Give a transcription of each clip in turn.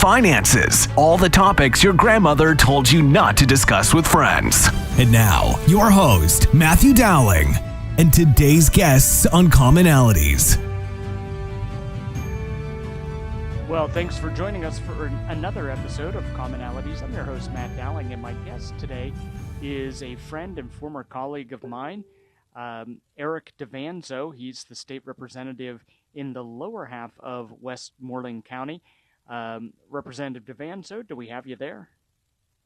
finances, all the topics your grandmother told you not to discuss with friends. And now, your host, Matthew Dowling, and today's guests on Commonalities. Well, thanks for joining us for another episode of Commonalities. I'm your host, Matt Dowling, and my guest today is a friend and former colleague of mine, Eric Davanzo. He's the state representative in the lower half of Westmoreland County. Representative Davanzo, do we have you there?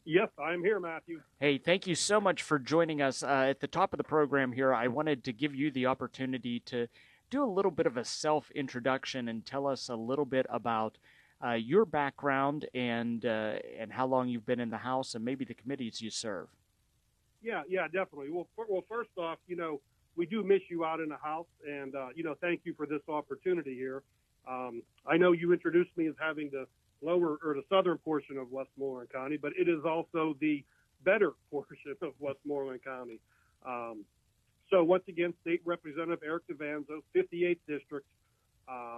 Yes, I'm here, Matthew. Hey, thank you so much for joining us. At the top of the program here, I wanted to give you the opportunity to do a little bit of a self-introduction and tell us a little bit about your background and how long you've been in the House and maybe the committees you serve. Yeah, definitely. Well, first off, we do miss you out in the House, and, thank you for this opportunity here. I know you introduced me as having the lower or the southern portion of Westmoreland County, but it is also the better portion of Westmoreland County. So once again, State Representative Eric Davanzo, 58th District.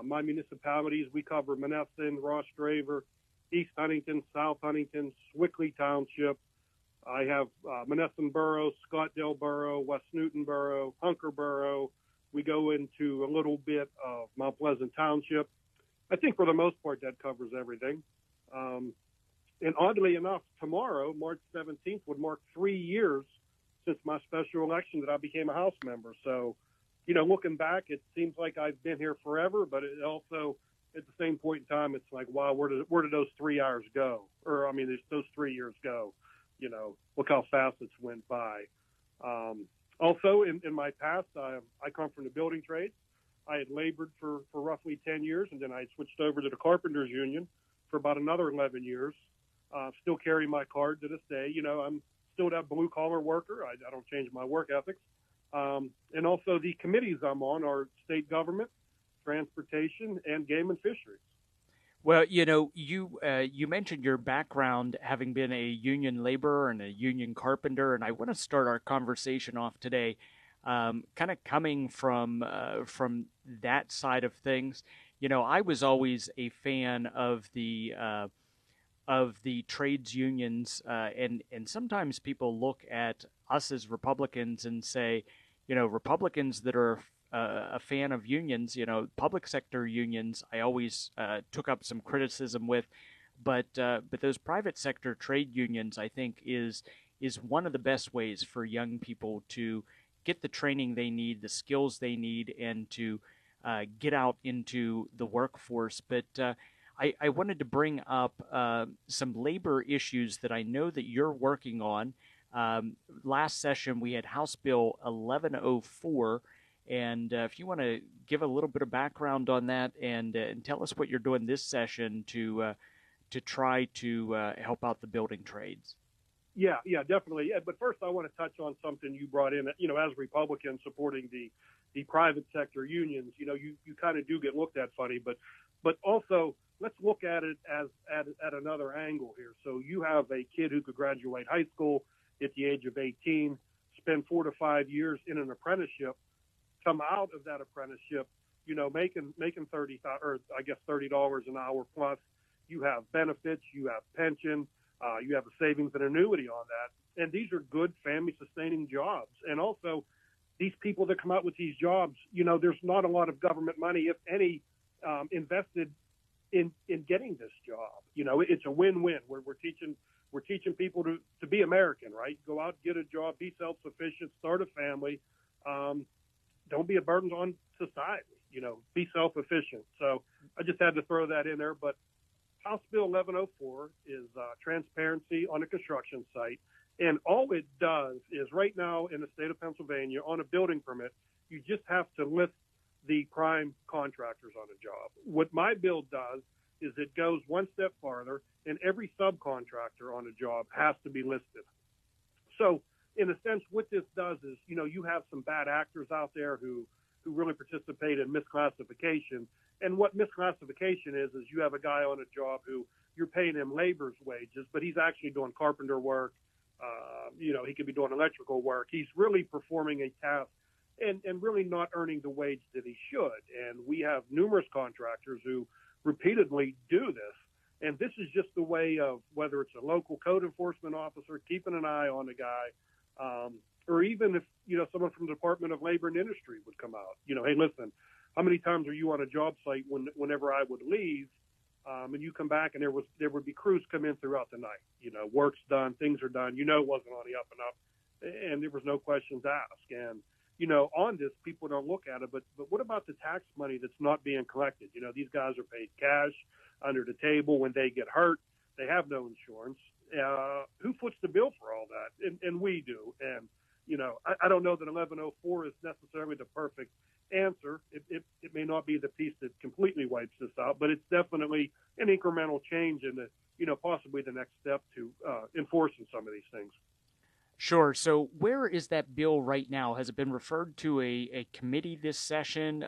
My municipalities, we cover Monessen, Ross Draver, East Huntingdon, South Huntingdon, Swickley Township. I have Monessen Borough, Scottdale Borough, West Newton Borough, Hunker Borough. We go into a little bit of Mount Pleasant Township. I think for the most part that covers everything. And oddly enough, tomorrow, March 17th, would mark 3 years since my special election that I became a House member. So, looking back, it seems like I've been here forever, but it also, at the same point in time, it's like, wow, where did those 3 hours go? Those 3 years go. Look how fast it's went by. Also, in my past, I come from the building trades. I had labored for roughly 10 years, and then I switched over to the Carpenters Union for about another 11 years. Still carry my card to this day. I'm still that blue-collar worker. I don't change my work ethics. And also the committees I'm on are state government, transportation, and game and fisheries. Well, you mentioned your background having been a union laborer and a union carpenter, and I want to start our conversation off today kind of coming from that side of things. I was always a fan of the trades unions, and sometimes people look at us as Republicans and say, Republicans that are a fan of unions, public sector unions, I always took up some criticism with, but those private sector trade unions, I think, is one of the best ways for young people to get the training they need, the skills they need, and to get out into the workforce. But I wanted to bring up some labor issues that I know that you're working on. Last session, we had House Bill 1104. And if you want to give a little bit of background on that and tell us what you're doing this session to try to help out the building trades. Yeah, definitely. Yeah, but first I want to touch on something you brought in, as Republicans supporting the private sector unions, you kind of do get looked at funny, but also let's look at it at another angle here. So you have a kid who could graduate high school at the age of 18, spend 4 to 5 years in an apprenticeship, come out of that apprenticeship, making $30 an hour plus. You have benefits, you have pension, you have a savings and annuity on that. And these are good family-sustaining jobs. And also, these people that come out with these jobs, there's not a lot of government money, if any, invested in getting this job. It's a win-win. We're teaching people to be American, right? Go out, get a job, be self-sufficient, start a family. Don't be a burden on society, be self-efficient. So I just had to throw that in there. But House Bill 1104 is transparency on a construction site. And all it does is right now in the state of Pennsylvania on a building permit, you just have to list the prime contractors on a job. What my bill does is it goes one step farther, and every subcontractor on a job has to be listed. So in a sense, what this does is, you have some bad actors out there who really participate in misclassification. And what misclassification is you have a guy on a job who you're paying him labor's wages, but he's actually doing carpenter work. He could be doing electrical work. He's really performing a task and really not earning the wage that he should. And we have numerous contractors who repeatedly do this. And this is just the way of whether it's a local code enforcement officer keeping an eye on the guy, or even if, someone from the Department of Labor and Industry would come out, hey, listen, how many times are you on a job site whenever I would leave, and you come back and there would be crews come in throughout the night, work's done, things are done, it wasn't on the up and up, and there was no questions asked. And, on this, people don't look at it, but what about the tax money that's not being collected? These guys are paid cash under the table. When they get hurt, they have no insurance. Who foots the bill for all that? And we do. And, I don't know that 1104 is necessarily the perfect answer. It may not be the piece that completely wipes this out, but it's definitely an incremental change in the, possibly the next step to enforcing some of these things. Sure. So where is that bill right now? Has it been referred to a committee this session?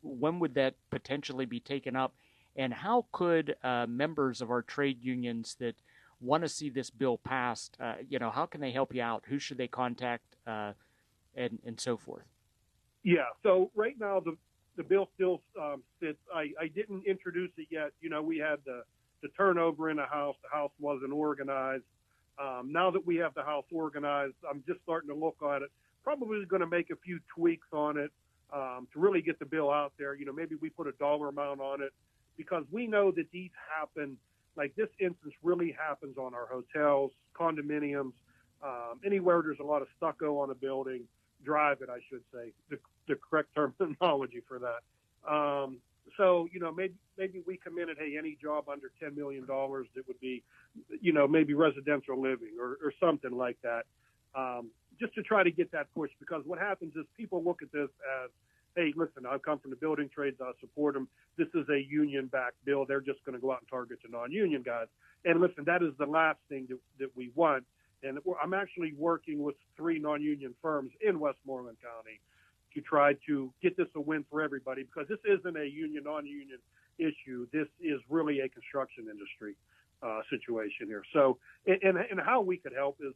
When would that potentially be taken up? And how could members of our trade unions that want to see this bill passed, how can they help you out? Who should they contact, and so forth? Yeah. So right now the bill still sits. I didn't introduce it yet. We had the turnover in the House. The House wasn't organized. Now that we have the House organized, I'm just starting to look at it. Probably going to make a few tweaks on it to really get the bill out there. Maybe we put a dollar amount on it, because we know that these happen. Like this instance really happens on our hotels, condominiums, anywhere there's a lot of stucco on a building. Drive it, I should say, the correct terminology for that. So, maybe we come in at, hey, any job under $10 million that would be, maybe residential living or something like that, just to try to get that push. Because what happens is people look at this as, hey, listen, I've come from the building trades. I support them. This is a union-backed bill. They're just going to go out and target the non-union guys. And listen, that is the last thing that we want. And I'm actually working with 3 non-union firms in Westmoreland County to try to get this a win for everybody, because this isn't a union, non-union issue. This is really a construction industry situation here. So, and how we could help is,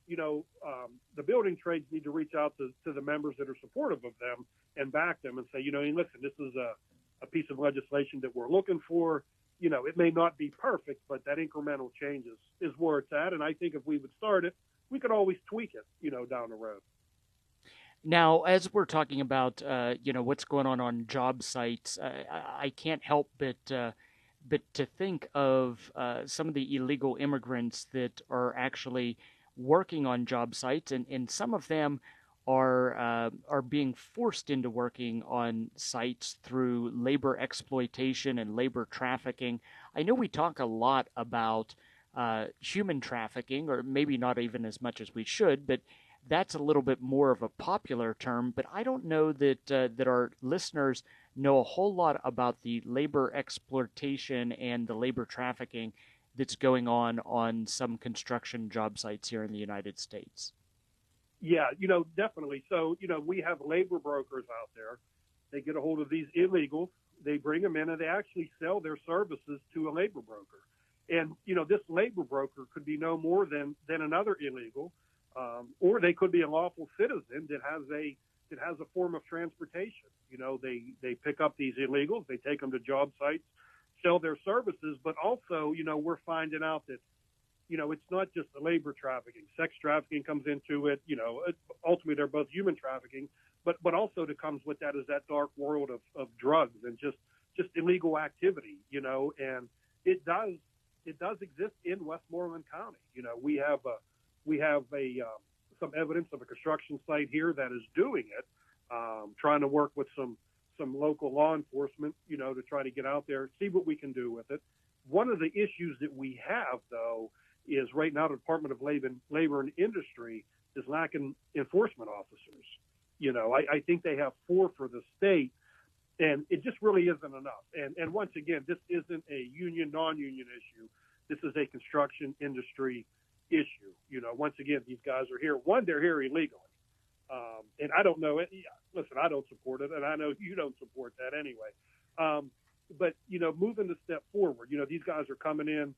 the building trades need to reach out to the members that are supportive of them and back them and say, listen, this is a piece of legislation that we're looking for. It may not be perfect, but that incremental change is where it's at. And I think if we would start it, we could always tweak it, down the road. Now, as we're talking about, what's going on job sites, I can't help but to think of some of the illegal immigrants that are actually working on job sites, and some of them are being forced into working on sites through labor exploitation and labor trafficking. I know we talk a lot about human trafficking, or maybe not even as much as we should, but that's a little bit more of a popular term. But I don't know that our listeners know a whole lot about the labor exploitation and the labor trafficking that's going on some construction job sites here in the United States. Yeah, definitely. So, we have labor brokers out there. They get a hold of these illegals. They bring them in and they actually sell their services to a labor broker. And, this labor broker could be no more than another illegal, or they could be a lawful citizen that has a form of transportation. They pick up these illegals, they take them to job sites, sell their services, but also, we're finding out that, it's not just the labor trafficking. Sex trafficking comes into it. Ultimately, they're both human trafficking, but also that comes with that is that dark world of drugs and just illegal activity. And it does exist in Westmoreland County. We have some evidence of a construction site here that is doing it, trying to work with some local law enforcement, to try to get out there, see what we can do with it. One of the issues that we have, though, is right now the Department of Labor and Industry is lacking enforcement officers. I think they have 4 for the state, and it just really isn't enough. And once again, this isn't a union, non-union issue. This is a construction industry issue. Once again, these guys are here. One, they're here illegally. And I don't know it. Listen, I don't support it, and I know you don't support that anyway. But, moving the step forward, these guys are coming in.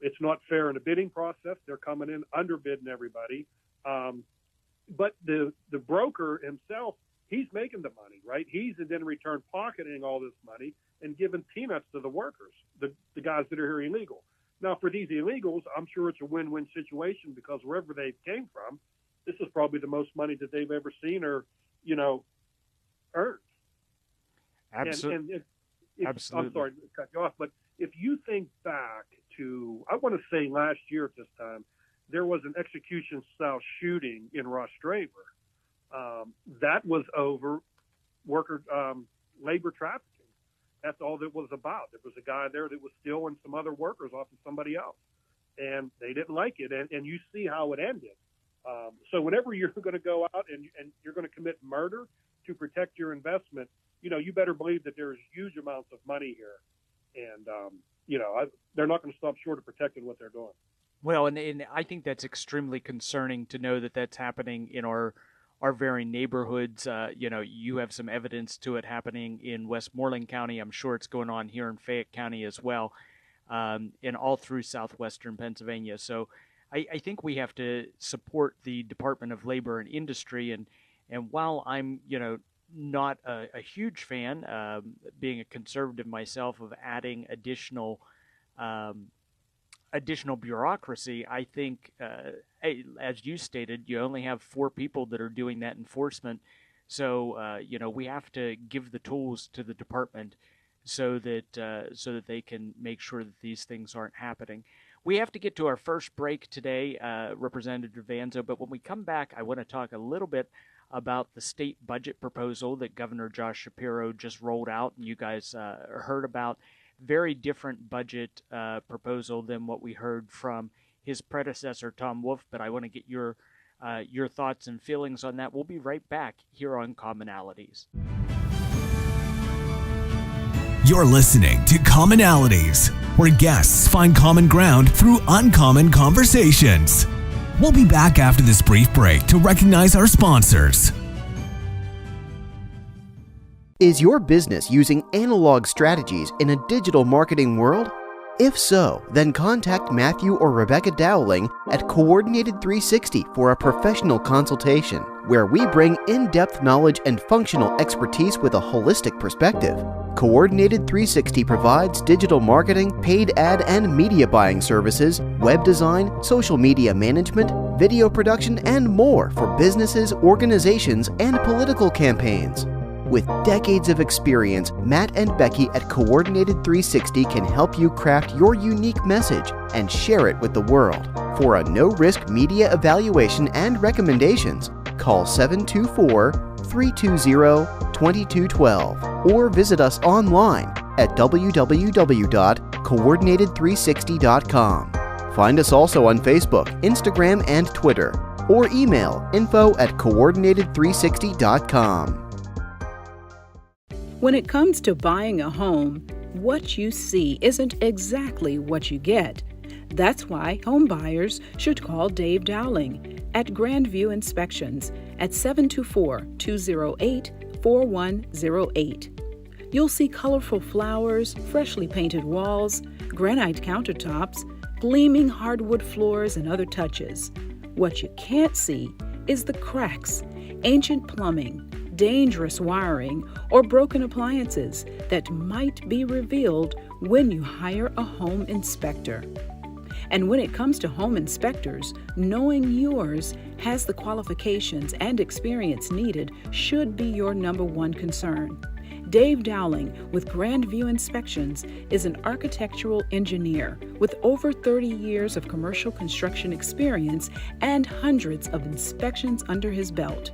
It's not fair in the bidding process. They're coming in underbidding everybody. But the broker himself, he's making the money, right? He's then in return pocketing all this money, and giving peanuts to the workers, the guys that are here illegal. Now, for these illegals, I'm sure it's a win-win situation because wherever they came from, this is probably the most money that they've ever seen or, earned. Absolutely. Absolutely. I'm sorry to cut you off, but if you think back to, I want to say last year at this time, there was an execution-style shooting in Ross Straver. That was over labor trafficking. That's all that was about. There was a guy there that was stealing some other workers off of somebody else, and they didn't like it, and you see how it ended. So whenever you're going to go out and you're going to commit murder to protect your investment, you better believe that there's huge amounts of money here, and they're not going to stop short of protecting what they're doing. Well, and I think that's extremely concerning to know that that's happening in our very neighborhoods. You have some evidence to it happening in Westmoreland County. I'm sure it's going on here in Fayette County as well, and all through southwestern Pennsylvania. So I think we have to support the Department of Labor and Industry. And while I'm, not a huge fan, being a conservative myself, of adding additional bureaucracy, I think, as you stated, you only have 4 people that are doing that enforcement. So, we have to give the tools to the department so that they can make sure that these things aren't happening. We have to get to our first break today, Representative Davanzo, but when we come back, I want to talk a little bit about the state budget proposal that Governor Josh Shapiro just rolled out, and you guys heard about. Very different budget proposal than what we heard from his predecessor, Tom Wolf, but I want to get your thoughts and feelings on that. We'll be right back here on Commonalities. You're listening to Commonalities, where guests find common ground through uncommon conversations. We'll be back after this brief break to recognize our sponsors. Is your business using analog strategies in a digital marketing world? If so, then contact Matthew or Rebecca Dowling at Coordinated 360 for a professional consultation, where we bring in-depth knowledge and functional expertise with a holistic perspective. Coordinated 360 provides digital marketing, paid ad and media buying services, web design, social media management, video production, and more for businesses, organizations, and political campaigns. With decades of experience, Matt and Becky at Coordinated 360 can help you craft your unique message and share it with the world. For a no-risk media evaluation and recommendations, call 724-320-2212 or visit us online at www.coordinated360.com. Find us also on Facebook, Instagram, and Twitter, or email info@coordinated360.com. When it comes to buying a home, what you see isn't exactly what you get. That's why home buyers should call Dave Dowling at Grandview Inspections at 724-208-4108. You'll see colorful flowers, freshly painted walls, granite countertops, gleaming hardwood floors, and other touches. What you can't see is the cracks, ancient plumbing, dangerous wiring, or broken appliances that might be revealed when you hire a home inspector. And when it comes to home inspectors, knowing yours has the qualifications and experience needed should be your number one concern. Dave Dowling with Grandview Inspections is an architectural engineer with over 30 years of commercial construction experience and hundreds of inspections under his belt.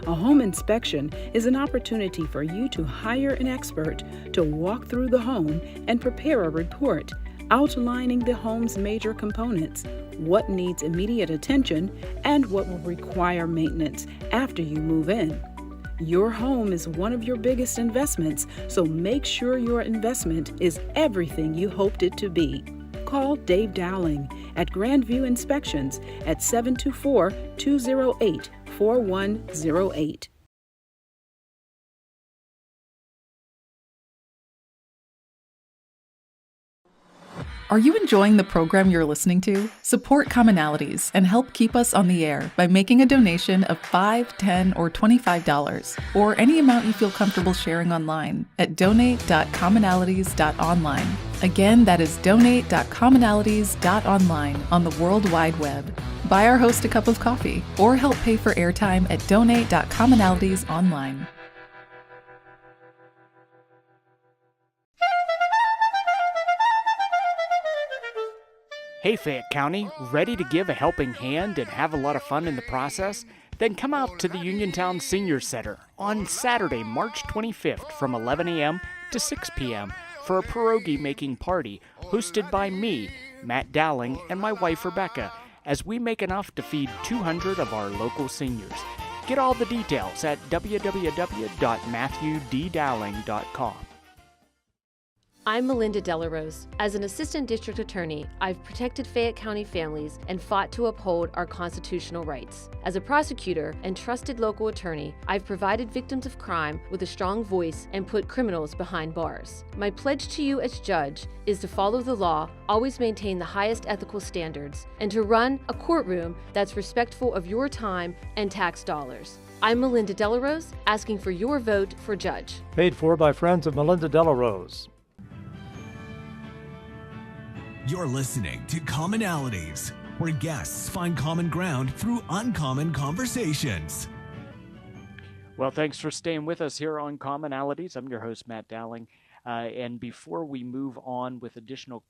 A home inspection is an opportunity for you to hire an expert to walk through the home and prepare a report outlining the home's major components, what needs immediate attention, and what will require maintenance after you move in. Your home is one of your biggest investments, so make sure your investment is everything you hoped it to be. Call Dave Dowling at Grandview Inspections at 724-208-4108. Are you enjoying the program you're listening to? Support Commonalities and help keep us on the air by making a donation of $5, $10, or $25, or any amount you feel comfortable sharing online at donate.commonalities.online. Again, that is donate.commonalities.online on the World Wide Web. Buy our host a cup of coffee or help pay for airtime at donate.commonalities.online. Hey Fayette County, ready to give a helping hand and have a lot of fun in the process? Then come out to the Uniontown Senior Center on Saturday, March 25th from 11 a.m. to 6 p.m. for a pierogi-making party hosted by me, Matt Dowling, and my wife Rebecca, as we make enough to feed 200 of our local seniors. Get all the details at www.matthewddowling.com. I'm Melinda Delarose. As an assistant district attorney, I've protected Fayette County families and fought to uphold our constitutional rights. As a prosecutor and trusted local attorney, I've provided victims of crime with a strong voice and put criminals behind bars. My pledge to you as judge is to follow the law, always maintain the highest ethical standards, and to run a courtroom that's respectful of your time and tax dollars. I'm Melinda Delarose, asking for your vote for judge. Paid for by friends of Melinda Delarose. You're listening to Commonalities, where guests find common ground through uncommon conversations. Well, thanks for staying with us here on Commonalities. I'm your host, Matt Dowling. And before we move on with additional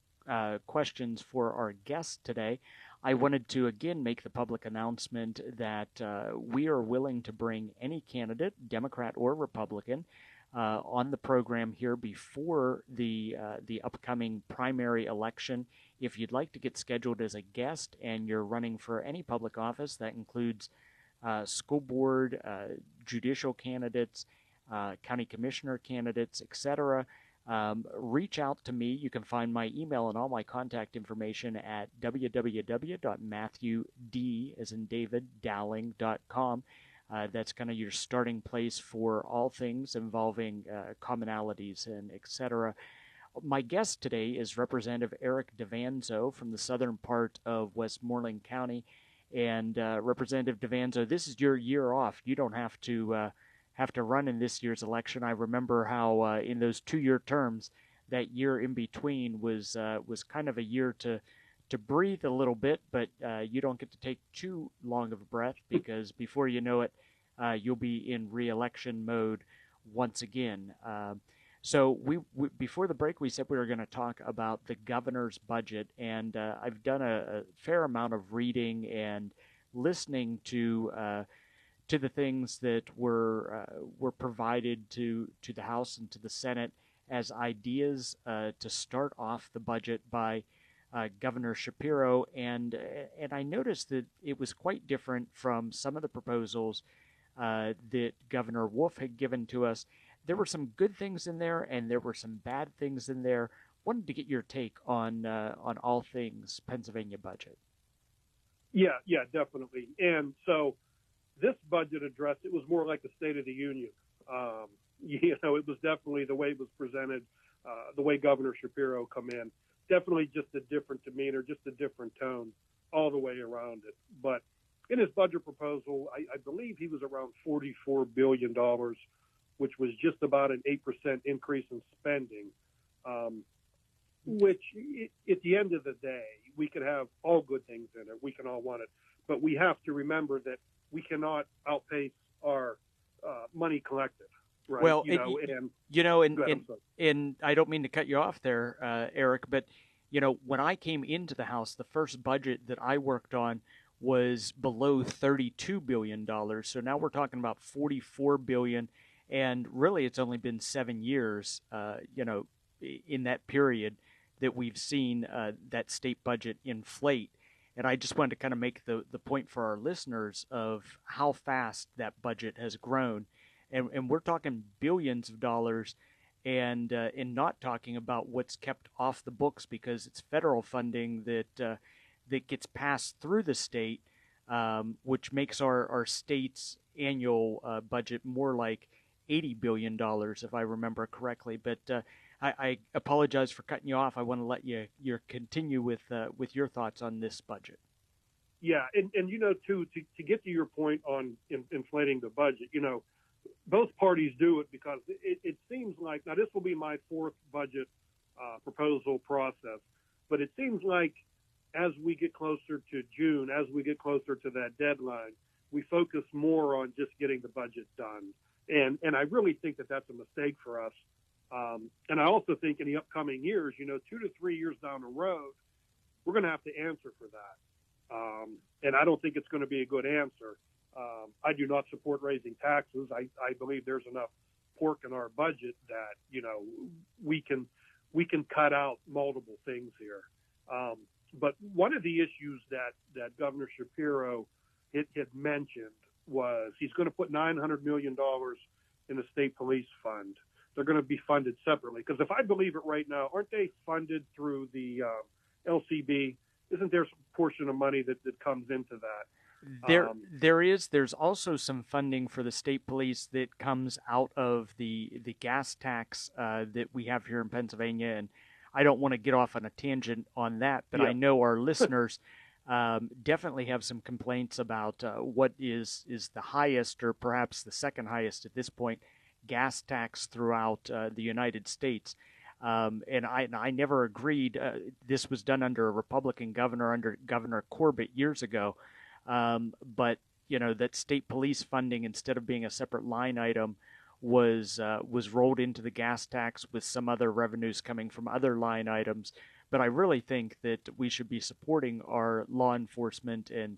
questions for our guest today, I wanted to again make the public announcement that we are willing to bring any candidate, Democrat or Republican, on the program here before the upcoming primary election. If you'd like to get scheduled as a guest and you're running for any public office, that includes school board, judicial candidates, county commissioner candidates, etc., reach out to me. You can find my email and all my contact information at www.matthewd, as in David, Dowling.com. That's kind of your starting place for all things involving commonalities and etc. My guest today is Representative Eric Davanzo from the southern part of Westmoreland County. And Representative Davanzo, this is your year off. You don't have to run in this year's election. I remember how in those 2-year terms, that year in between was kind of a year to breathe a little bit, but you don't get to take too long of a breath, because before you know it, you'll be in re-election mode once again. So we before the break, we said we were going to talk about the governor's budget, and I've done a fair amount of reading and listening to the things that were provided to the House and to the Senate as ideas to start off the budget by Governor Shapiro, and I noticed that it was quite different from some of the proposals that Governor Wolf had given to us. There were some good things in there, and there were some bad things in there. Wanted to get your take on all things Pennsylvania budget. Yeah, definitely. And so this budget address, it was more like the State of the Union. It was definitely the way it was presented, the way Governor Shapiro come in. Definitely just a different demeanor, just a different tone all the way around it. But in his budget proposal, I believe he was around $44 billion, which was just about an 8% increase in spending, which at the end of the day, we could have all good things in it. We can all want it. But we have to remember that we cannot outpace our money collected. Right? Well, and I don't mean to cut you off there, Eric, but when I came into the House, the first budget that I worked on was below $32 billion. So now we're talking about $44 billion, and really it's only been 7 years, in that period that we've seen that state budget inflate. And I just wanted to kind of make the point for our listeners of how fast that budget has grown. And we're talking billions of dollars, and not talking about what's kept off the books, because it's federal funding that gets passed through the state, which makes our state's annual budget more like $80 billion, if I remember correctly. But I apologize for cutting you off. I want to let you continue with your thoughts on this budget. Yeah, and to get to your point on inflating the budget, both parties do it because it seems like, now this will be my fourth budget proposal process, but it seems like as we get closer to June, as we get closer to that deadline, we focus more on just getting the budget done. And I really think that that's a mistake for us. And I also think in the upcoming years, 2 to 3 years down the road, we're going to have to answer for that. And I don't think it's going to be a good answer. I do not support raising taxes. I believe there's enough pork in our budget that, we can cut out multiple things here. But one of the issues that Governor Shapiro had mentioned was he's going to put $900 million in the state police fund. They're going to be funded separately. Because if I believe it right now, aren't they funded through the LCB? Isn't there some portion of money that comes into that? There's also some funding for the state police that comes out of the gas tax that we have here in Pennsylvania. And I don't want to get off on a tangent on that, but I know our listeners definitely have some complaints about what is the highest, or perhaps the second highest at this point, gas tax throughout the United States. And I never agreed. This was done under a Republican governor, under Governor Corbett years ago. But that state police funding, instead of being a separate line item, was rolled into the gas tax with some other revenues coming from other line items. But I really think that we should be supporting our law enforcement and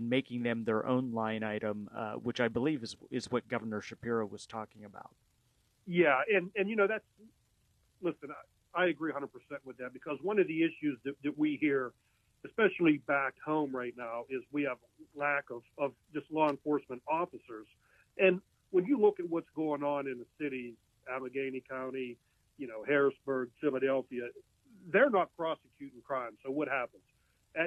making them their own line item, which I believe is what Governor Shapiro was talking about. Yeah, and that's, listen, I agree 100% with that, because one of the issues that we hear, especially back home right now, is we have lack of just law enforcement officers. And when you look at what's going on in the cities, Allegheny County, Harrisburg, Philadelphia, they're not prosecuting crime. So what happens?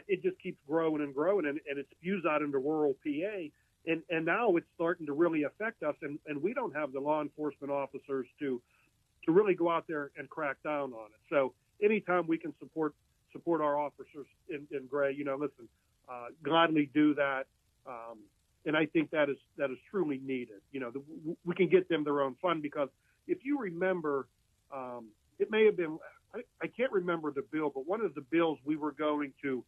It just keeps growing and growing, and it spews out into rural PA. And now it's starting to really affect us, and we don't have the law enforcement officers to really go out there and crack down on it. So anytime we can support our officers in Gray, listen, gladly do that. And I think that is truly needed. We can get them their own fund, because if you remember, it may have been, I can't remember the bill, but one of the bills we were going to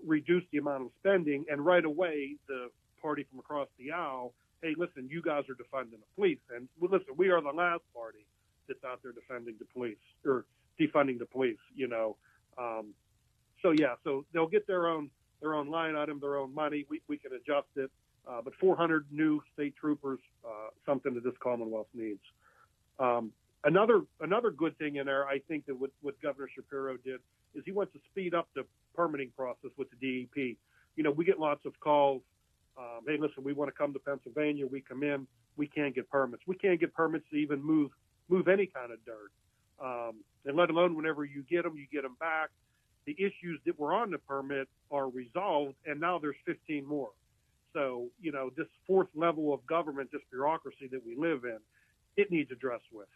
reduce the amount of spending, and right away the party from across the aisle, hey, listen, you guys are defunding the police. And listen, we are the last party that's out there defending the police, or defunding the police, So they'll get their own line item, their own money. We can adjust it. But 400 new state troopers, something that this Commonwealth needs. Another good thing in there, I think, that what Governor Shapiro did is he wants to speed up the permitting process with the DEP. We get lots of calls. Hey, listen, we want to come to Pennsylvania. We come in, we can't get permits. We can't get permits to even move any kind of dirt. And let alone whenever you get them back. The issues that were on the permit are resolved, and now there's 15 more. So, this fourth level of government, this bureaucracy that we live in, it needs addressed with.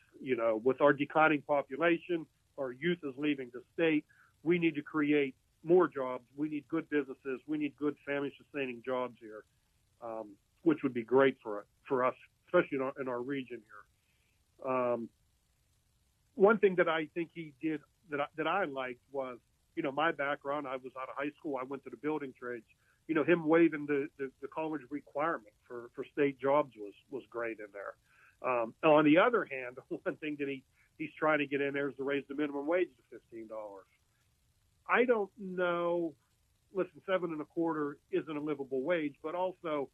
With our declining population, our youth is leaving the state. We need to create more jobs. We need good businesses. We need good family-sustaining jobs here, which would be great for us, especially in our region here. One thing that I think he did that I liked was, my background, I was out of high school. I went to the building trades. Him waiving the college requirement for state jobs was great in there. On the other hand, one thing that he's trying to get in there is to raise the minimum wage to $15. I don't know. Listen, $7.25 isn't a livable wage, but also,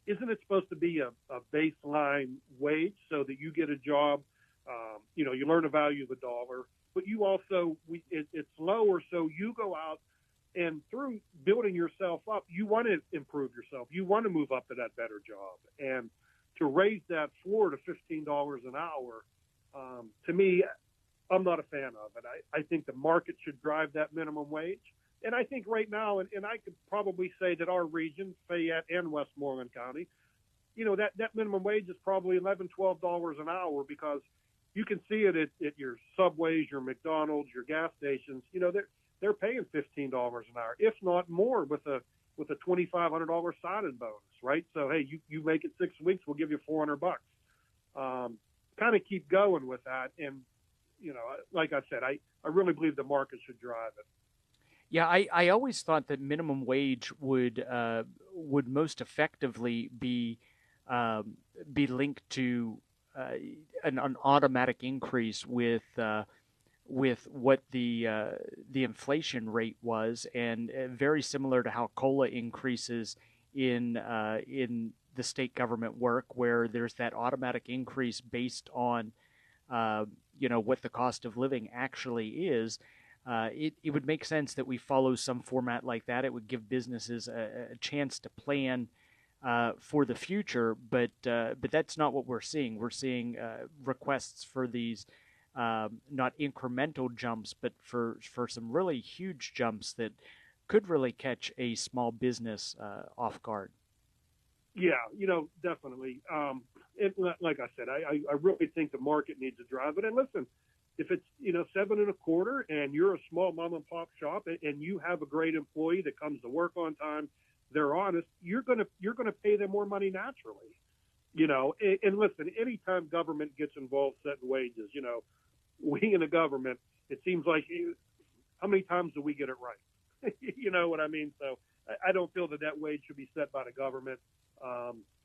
isn't it supposed to be a baseline wage so that you get a job? You learn the value of the dollar, but you also it's lower, so you go out. And through building yourself up, you want to improve yourself. You want to move up to that better job. And to raise that floor to $15 an hour, to me, I'm not a fan of it. I think the market should drive that minimum wage. And I think right now, and I could probably say that our region, Fayette and Westmoreland County, that minimum wage is probably $11, $12 an hour, because you can see it at your Subways, your McDonald's, your gas stations. They're paying $15 an hour, if not more, with a $2,500 sign-in bonus, right? So hey, you make it 6 weeks, we'll give you $400. Kind of keep going with that, and like I said, I really believe the market should drive it. Yeah, I always thought that minimum wage would most effectively be linked to an automatic increase with what the inflation rate was, and very similar to how COLA increases in the state government work, where there's that automatic increase based on what the cost of living actually is. It would make sense that we follow some format like that. It would give businesses a chance to plan for the future, but that's not what we're seeing. We're seeing requests for these not incremental jumps, but for some really huge jumps that could really catch a small business off guard. Yeah, definitely. Like I said, I really think the market needs to drive it. And listen, if it's $7.25 and you're a small mom and pop shop and you have a great employee that comes to work on time, they're honest, you're gonna pay them more money naturally. And listen, anytime government gets involved setting wages, we in the government, it seems like how many times do we get it right? You know what I mean? So I don't feel that wage should be set by the government.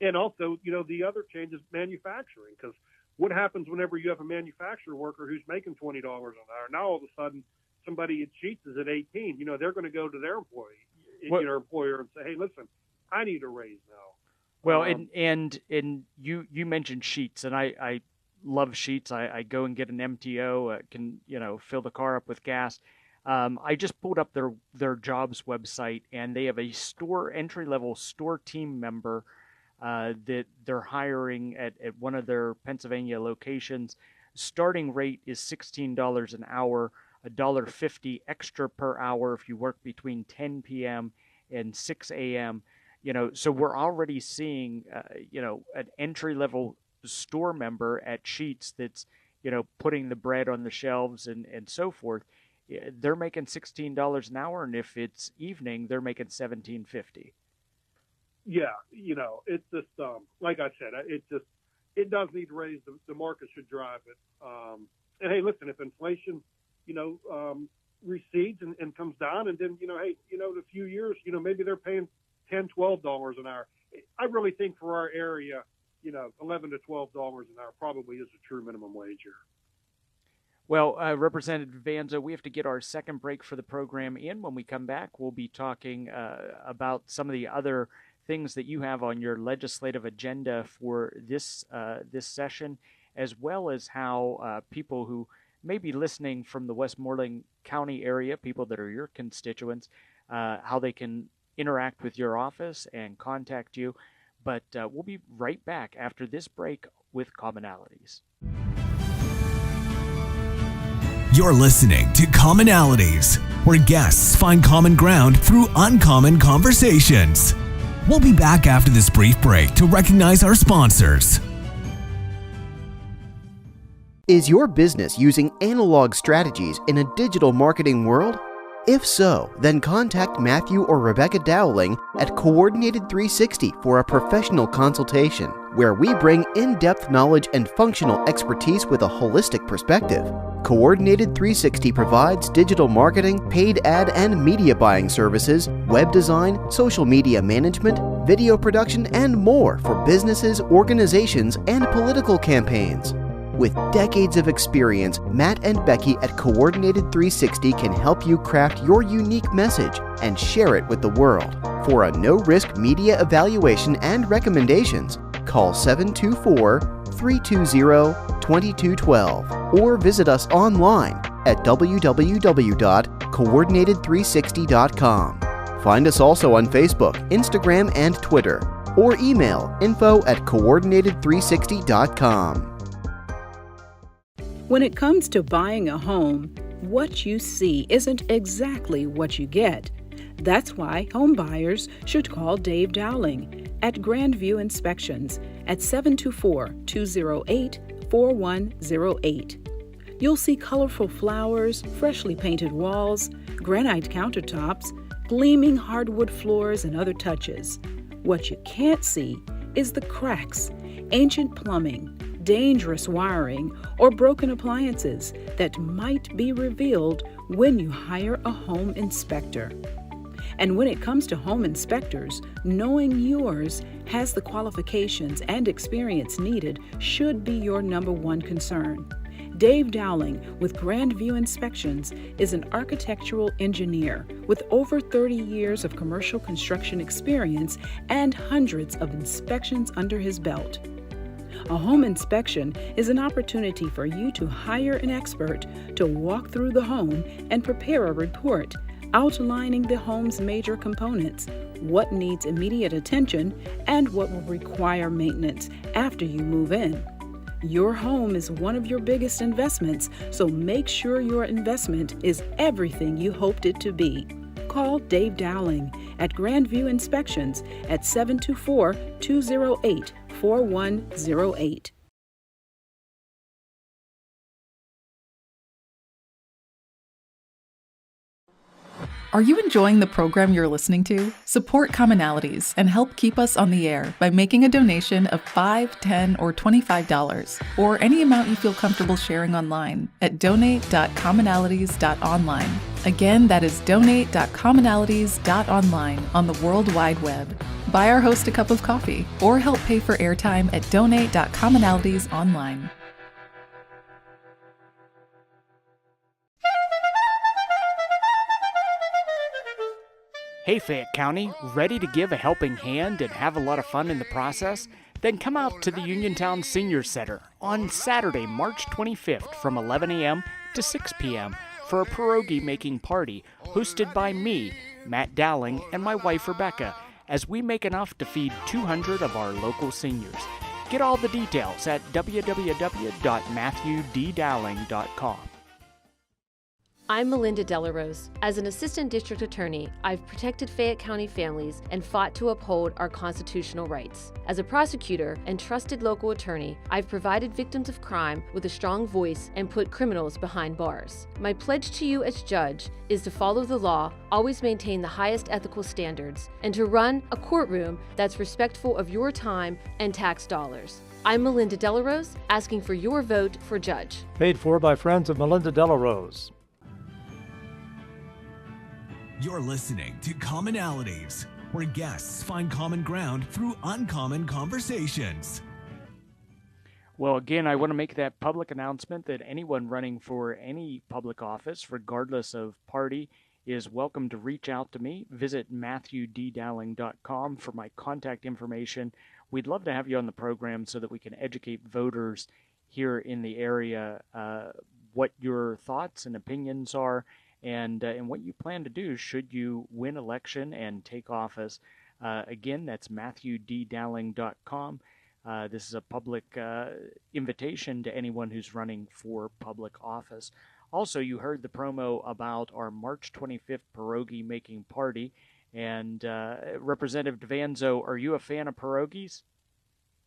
And also, the other change is manufacturing, because what happens whenever you have a manufacturer worker who's making $20 an hour? Now all of a sudden somebody at Sheets is at 18. They're going to go to their employer and say, hey, listen, I need a raise now. Well, and you mentioned Sheets, and I love Sheets. I go and get an MTO, can fill the car up with gas. I just pulled up their jobs website, and they have a entry-level store team member that they're hiring at one of their Pennsylvania locations. Starting rate is $16 an hour, $1.50 extra per hour if you work between 10 p.m. and 6 a.m. So we're already seeing, an entry-level store member at Sheets that's, putting the bread on the shelves and so forth. They're making $16 an hour, and if it's evening, they're making $17.50. Yeah, it's just like I said, it does need to raise. The market should drive it. And hey, listen, if inflation, recedes and comes down, and then in a few years, maybe they're paying $10, $12 an hour. I really think for our area, $11 to $12 an hour probably is a true minimum wage here. Well, Representative Davanzo, we have to get our second break for the program in. When we come back, we'll be talking about some of the other things that you have on your legislative agenda for this session, as well as how people who may be listening from the Westmoreland County area, people that are your constituents, how they can interact with your office and contact you. But we'll be right back after this break with Commonalities. You're listening to Commonalities, where guests find common ground through uncommon conversations. We'll be back after this brief break to recognize our sponsors. Is your business using analog strategies in a digital marketing world? If so, then contact Matthew or Rebecca Dowling at Coordinated 360 for a professional consultation, where we bring in-depth knowledge and functional expertise with a holistic perspective. Coordinated 360 provides digital marketing, paid ad and media buying services, web design, social media management, video production, and more for businesses, organizations, and political campaigns. With decades of experience, Matt and Becky at Coordinated 360 can help you craft your unique message and share it with the world. For a no-risk media evaluation and recommendations, call 724-320-2212 or visit us online at www.coordinated360.com. Find us also on Facebook, Instagram, and Twitter, or email info@coordinated360.com. When it comes to buying a home, what you see isn't exactly what you get. That's why home buyers should call Dave Dowling at Grandview Inspections at 724-208 4108. You'll see colorful flowers, freshly painted walls, granite countertops, gleaming hardwood floors, and other touches. What you can't see is the cracks, ancient plumbing, dangerous wiring, or broken appliances that might be revealed when you hire a home inspector. And when it comes to home inspectors, knowing yours has the qualifications and experience needed should be your number one concern. Dave Dowling with Grandview Inspections is an architectural engineer with over 30 years of commercial construction experience and hundreds of inspections under his belt. A home inspection is an opportunity for you to hire an expert to walk through the home and prepare a report outlining the home's major components, what needs immediate attention, and what will require maintenance after you move in. Your home is one of your biggest investments, so make sure your investment is everything you hoped it to be. Call Dave Dowling at Grandview Inspections at 724-208-4108. Are you enjoying the program you're listening to? Support Commonalities and help keep us on the air by making a donation of $5, $10, or $25, or any amount you feel comfortable sharing online at donate.commonalities.online. Again, that is donate.commonalities.online on the World Wide Web. Buy our host a cup of coffee or help pay for airtime at donate.commonalities.online. Hey Fayette County, ready to give a helping hand and have a lot of fun in the process? Then come out to the Uniontown Senior Center on Saturday, March 25th from 11 a.m. to 6 p.m. for a pierogi making party hosted by me, Matt Dowling, and my wife Rebecca, as we make enough to feed 200 of our local seniors. Get all the details at www.matthewddowling.com. I'm Melinda Delarose. As an assistant district attorney, I've protected Fayette County families and fought to uphold our constitutional rights. As a prosecutor and trusted local attorney, I've provided victims of crime with a strong voice and put criminals behind bars. My pledge to you as judge is to follow the law, always maintain the highest ethical standards, and to run a courtroom that's respectful of your time and tax dollars. I'm Melinda Delarose, asking for your vote for judge. Paid for by friends of Melinda Delarose. You're listening to Commonalities, where guests find common ground through uncommon conversations. Well, again, I want to make that public announcement that anyone running for any public office, regardless of party, is welcome to reach out to me. Visit MatthewDDowling.com for my contact information. We'd love to have you on the program so that we can educate voters here in the area what your thoughts and opinions are, and what you plan to do should you win election and take office. Again, that's MatthewDDowling.com. This is a public invitation to anyone who's running for public office. Also, you heard the promo about our March 25th pierogi making party. And Representative Davanzo, are you a fan of pierogies?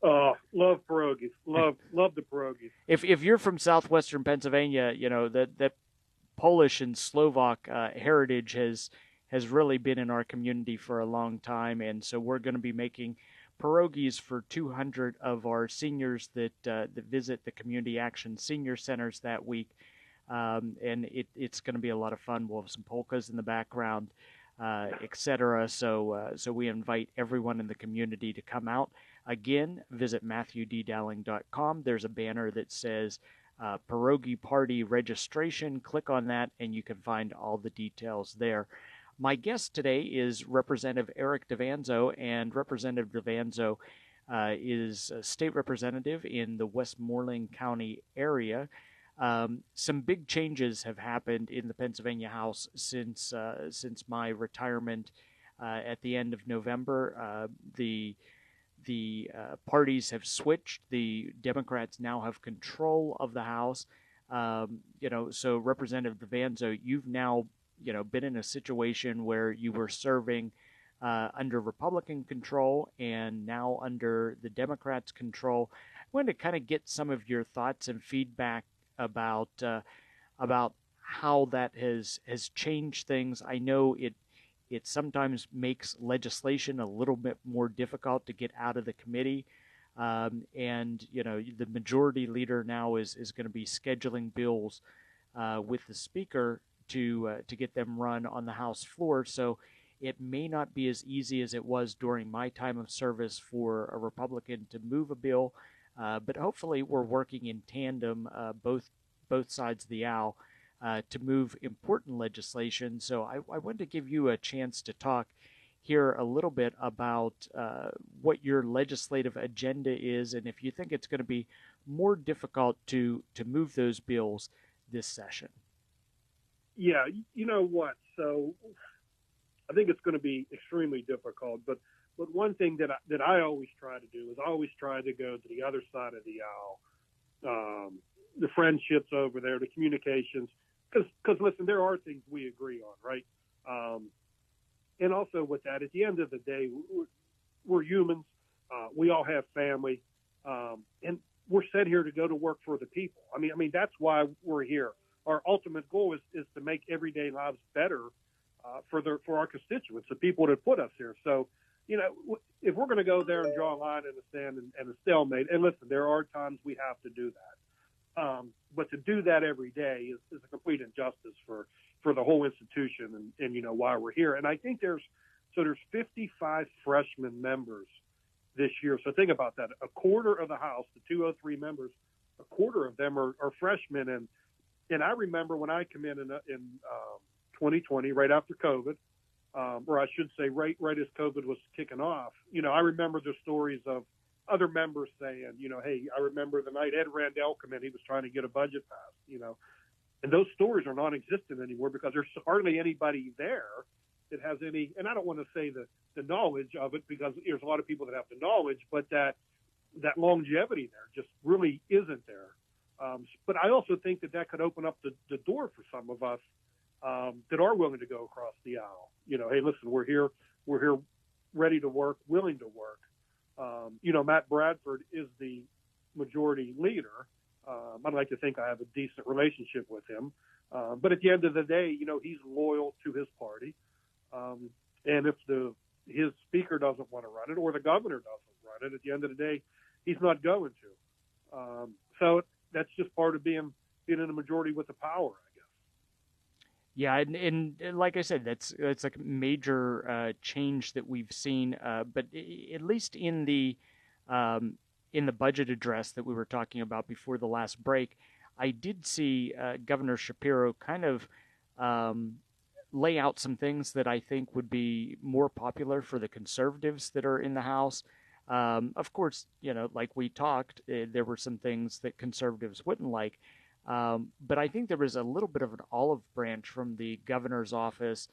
Love pierogies. Love the pierogies. If you're from southwestern Pennsylvania, you know that Polish and Slovak heritage has really been in our community for a long time, and so we're going to be making pierogies for 200 of our seniors that visit the Community Action Senior Centers that week, and it's going to be a lot of fun. We'll have some polkas in the background, etc. So we invite everyone in the community to come out. Again, visit MatthewDDowling.com. There's a banner that says pierogi party registration. Click on that and you can find all the details there. My guest today is Representative Eric Davanzo, and Representative Davanzo is a state representative in the Westmoreland County area. Some big changes have happened in the Pennsylvania House since my retirement at the end of November. The parties have switched. The Democrats now have control of the House. So Representative Davanzo, you've now, been in a situation where you were serving under Republican control and now under the Democrats' control. wanted to kind of get some of your thoughts and feedback about about how that has changed things. I know it sometimes makes legislation a little bit more difficult to get out of the committee. And, the majority leader now is going to be scheduling bills with the speaker to get them run on the House floor. So it may not be as easy as it was during my time of service for a Republican to move a bill, but hopefully we're working in tandem, both sides of the aisle, to move important legislation. So I wanted to give you a chance to talk here a little bit about what your legislative agenda is, and if you think it's going to be more difficult to move those bills this session. Yeah, you know what? So I think it's going to be extremely difficult. But one thing that I always try to do is I always try to go to the other side of the aisle, the friendships over there, the communications. Because listen, there are things we agree on, right? And also with that, at the end of the day, we're humans. We all have family, and we're set here to go to work for the people. I mean that's why we're here. Our ultimate goal is to make everyday lives better for our constituents, the people that put us here. So, if we're going to go there and draw a line in the sand and a stalemate, and listen, there are times we have to do that. But to do that every day is a complete injustice for the whole institution and why we're here. And I think there's 55 freshman members this year. So think about that. A quarter of the House, the 203 members, a quarter of them are freshmen. And I remember when I came in 2020, right after COVID, or I should say right as COVID was kicking off, I remember the stories of other members saying, hey, I remember the night Ed Randell came in, he was trying to get a budget passed, and those stories are non-existent anymore because there's hardly anybody there that has any, and I don't want to say the knowledge of it because there's a lot of people that have the knowledge, but that longevity there just really isn't there. But I also think that could open up the door for some of us that are willing to go across the aisle. Hey, listen, we're here ready to work, willing to work. Matt Bradford is the majority leader. I'd like to think I have a decent relationship with him. But at the end of the day, he's loyal to his party. And if his speaker doesn't want to run it or the governor doesn't run it, at the end of the day, he's not going to. So that's just part of being in a majority with the power, I guess. Yeah, and like I said, that's like a major change that we've seen. But at least in the budget address that we were talking about before the last break, I did see Governor Shapiro kind of lay out some things that I think would be more popular for the conservatives that are in the House. Of course, like we talked, there were some things that conservatives wouldn't like. But I think there was a little bit of an olive branch from the governor's office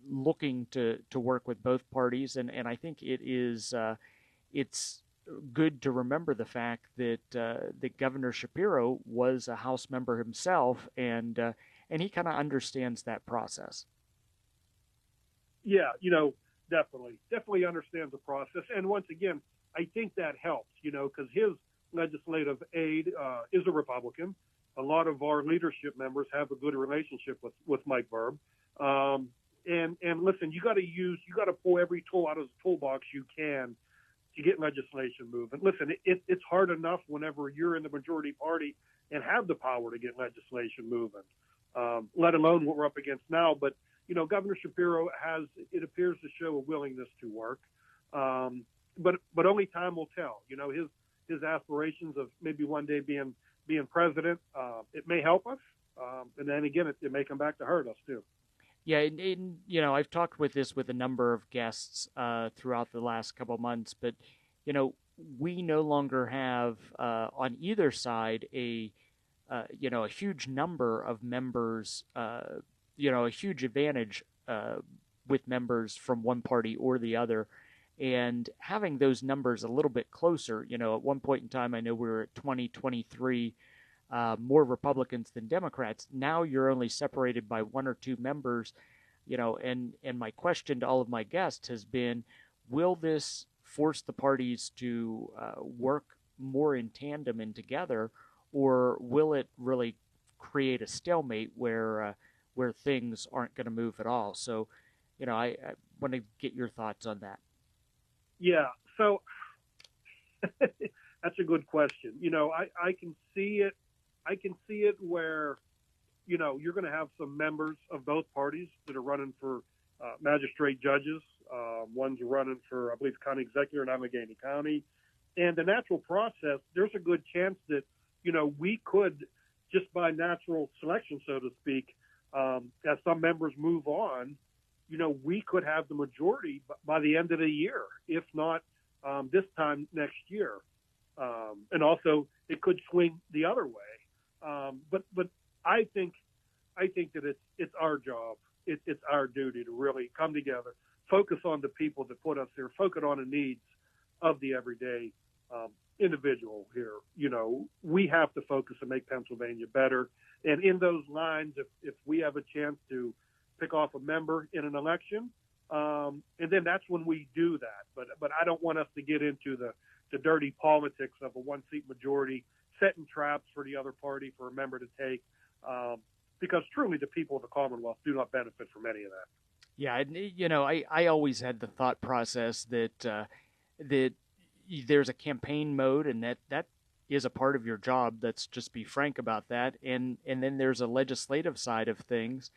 looking to work with both parties. And I think it's good to remember the fact that Governor Shapiro was a House member himself, and he kind of understands that process. Yeah, definitely understands the process. And once again, I think that helps, because his legislative aide is a Republican. A lot of our leadership members have a good relationship with Mike Verb. And listen, you got to pull every tool out of the toolbox you can to get legislation moving. Listen, it's hard enough whenever you're in the majority party and have the power to get legislation moving, let alone what we're up against now. But, Governor Shapiro it appears to show a willingness to work. But only time will tell. His aspirations of maybe one day being president, it may help us. And then again, it may come back to hurt us too. Yeah, and I've talked with a number of guests throughout the last couple of months, but we no longer have on either side a huge number of members, a huge advantage with members from one party or the other, and having those numbers a little bit closer. At one point in time, I know we were at 2023. More Republicans than Democrats. Now you're only separated by one or two members, and my question to all of my guests has been, will this force the parties to work more in tandem and together, or will it really create a stalemate where things aren't going to move at all? So, I want to get your thoughts on that. Yeah, so that's a good question. I can see it. I can see it where, you're going to have some members of both parties that are running for magistrate judges. One's running for, I believe, county executive in Allegheny County. And the natural process, there's a good chance that, we could, just by natural selection, so to speak, as some members move on, we could have the majority by the end of the year, if not this time next year. And also, it could swing the other way. But I think that it's our job. It's our duty to really come together, focus on the people that put us here, focus on the needs of the everyday individual here. We have to focus and make Pennsylvania better. And in those lines, if we have a chance to pick off a member in an election, and then that's when we do that. But I don't want us to get into the dirty politics of a one-seat majority, setting traps for the other party for a member to take, because truly the people of the Commonwealth do not benefit from any of that. Yeah, I always had the thought process that there's a campaign mode, and that is a part of your job. Let's just be frank about that. And then there's a legislative side of things,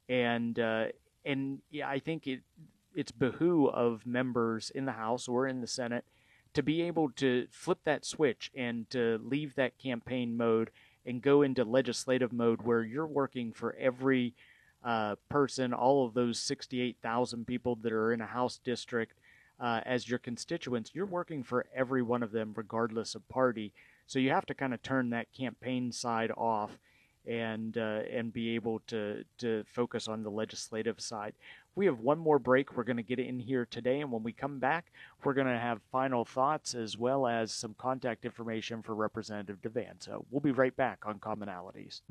and I think it's behoove of members in the House or in the Senate to be able to flip that switch and to leave that campaign mode and go into legislative mode where you're working for every person, all of those 68,000 people that are in a House district as your constituents. You're working for every one of them regardless of party. So you have to kind of turn that campaign side off and be able to focus on the legislative side. We have one more break we're going to get in here today, and when we come back, we're going to have final thoughts as well as some contact information for Representative Davanzo. We'll be right back on Commonalities.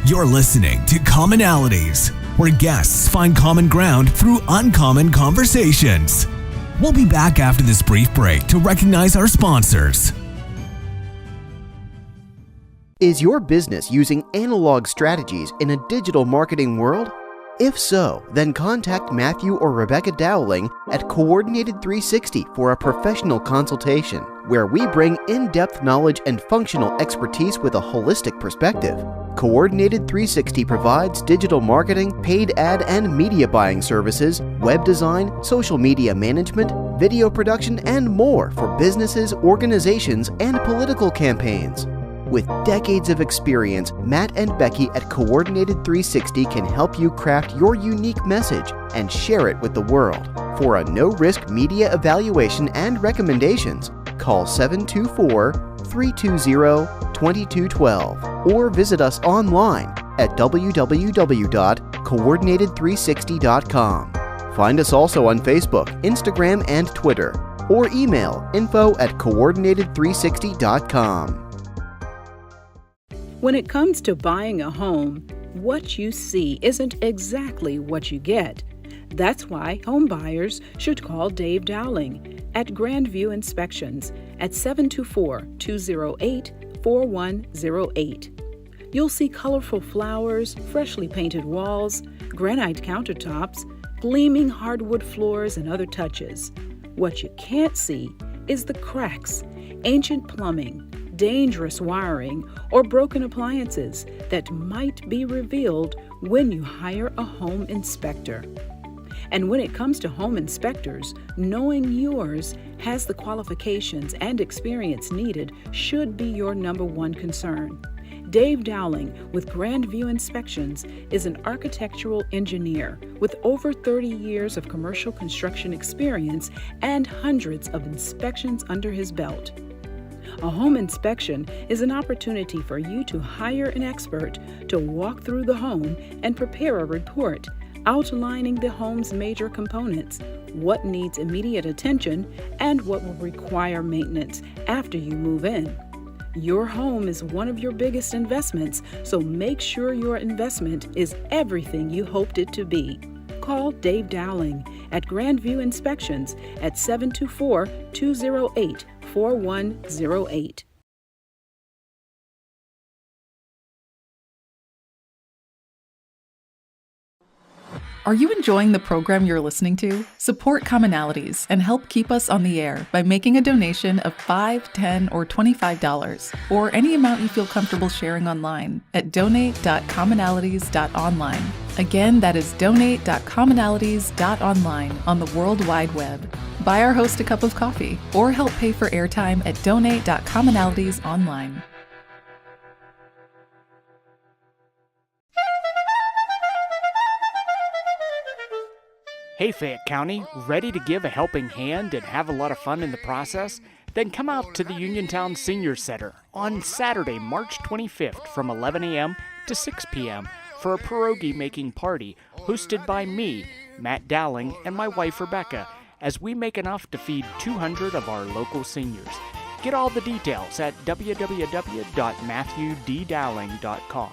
You're listening to Commonalities, where guests find common ground through uncommon conversations. We'll be back after this brief break to recognize our sponsors. Is your business using analog strategies in a digital marketing world? If so, then contact Matthew or Rebecca Dowling at Coordinated 360 for a professional consultation, where we bring in-depth knowledge and functional expertise with a holistic perspective. Coordinated 360 provides digital marketing, paid ad and media buying services, web design, social media management, video production, and more for businesses, organizations, and political campaigns. With decades of experience, Matt and Becky at Coordinated 360 can help you craft your unique message and share it with the world. For a no-risk media evaluation and recommendations, call 724-320-2212 or visit us online at www.coordinated360.com. Find us also on Facebook, Instagram, and Twitter, or email info@coordinated360.com. When it comes to buying a home, what you see isn't exactly what you get. That's why home buyers should call Dave Dowling at Grandview Inspections at 724-208-4108. You'll see colorful flowers, freshly painted walls, granite countertops, gleaming hardwood floors, and other touches. What you can't see is the cracks, ancient plumbing, dangerous wiring, or broken appliances that might be revealed when you hire a home inspector. And when it comes to home inspectors, knowing yours has the qualifications and experience needed should be your number one concern. Dave Dowling with Grandview Inspections is an architectural engineer with over 30 years of commercial construction experience and hundreds of inspections under his belt. A home inspection is an opportunity for you to hire an expert to walk through the home and prepare a report outlining the home's major components, what needs immediate attention, and what will require maintenance after you move in. Your home is one of your biggest investments, so make sure your investment is everything you hoped it to be. call Dave Dowling at Grandview Inspections at 724-208-4108. Are you enjoying the program you're listening to? Support Commonalities and help keep us on the air by making a donation of $5, $10, or $25, or any amount you feel comfortable sharing online at donate.commonalities.online. Again, that is donate.commonalities.online on the World Wide Web. Buy our host a cup of coffee or help pay for airtime at donate.commonalities.online. Hey Fayette County, ready to give a helping hand and have a lot of fun in the process? Then come out to the Uniontown Senior Center on Saturday, March 25th from 11 a.m. to 6 p.m. for a pierogi making party hosted by me, Matt Dowling, and my wife Rebecca, as we make enough to feed 200 of our local seniors. Get all the details at www.matthewddowling.com.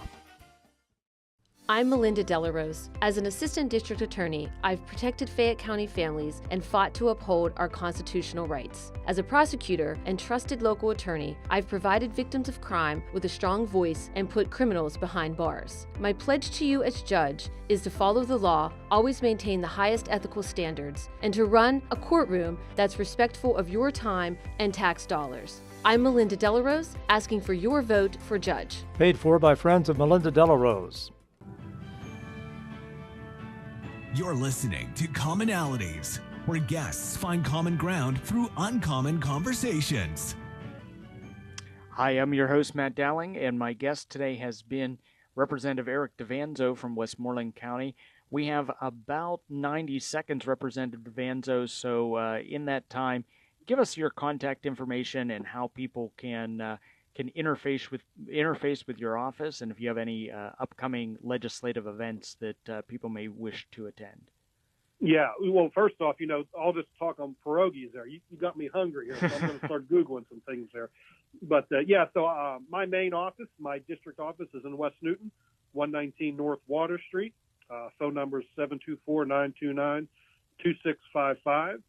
I'm Melinda Delarose. As an assistant district attorney, I've protected Fayette County families and fought to uphold our constitutional rights. As a prosecutor and trusted local attorney, I've provided victims of crime with a strong voice and put criminals behind bars. My pledge to you as judge is to follow the law, always maintain the highest ethical standards, and to run a courtroom that's respectful of your time and tax dollars. I'm Melinda Delarose, asking for your vote for judge. Paid for by friends of Melinda Delarose. You're listening to Commonalities, where guests find common ground through uncommon conversations. Hi, I'm your host, Matt Dowling, and my guest today has been Representative Eric Davanzo from Westmoreland County. We have about 90 seconds, Representative Davanzo, so in that time, give us your contact information and how people can interface with your office, and if you have any upcoming legislative events that people may wish to attend. Yeah, well, first off, all this talk on pierogies there, you got me hungry here, so I'm going to start Googling some things there. But, so my main office, my district office is in West Newton, 119 North Water Street. Phone number is 724-929-2655.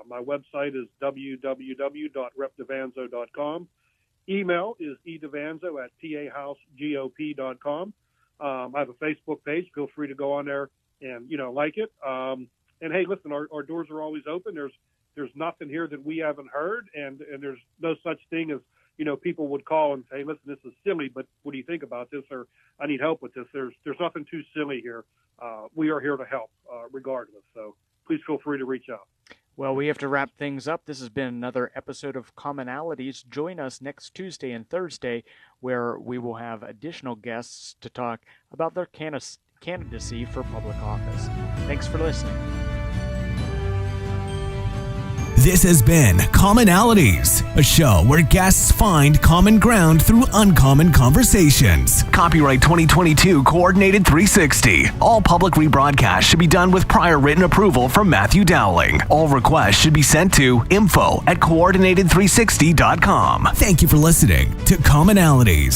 My website is www.repdavanzo.com. Email is edavanzo@pahousegop.com. I have a Facebook page. Feel free to go on there and, like it. And hey, listen, our doors are always open. There's nothing here that we haven't heard, and there's no such thing as, people would call and say, listen, this is silly, but what do you think about this? Or I need help with this. There's nothing too silly here. We are here to help regardless. So please feel free to reach out. Well, we have to wrap things up. This has been another episode of Commonalities. Join us next Tuesday and Thursday, where we will have additional guests to talk about their candidacy for public office. Thanks for listening. This has been Commonalities, a show where guests find common ground through uncommon conversations. Copyright 2022 Coordinated 360. All public rebroadcasts should be done with prior written approval from Matthew Dowling. All requests should be sent to info@coordinated360.com. Thank you for listening to Commonalities.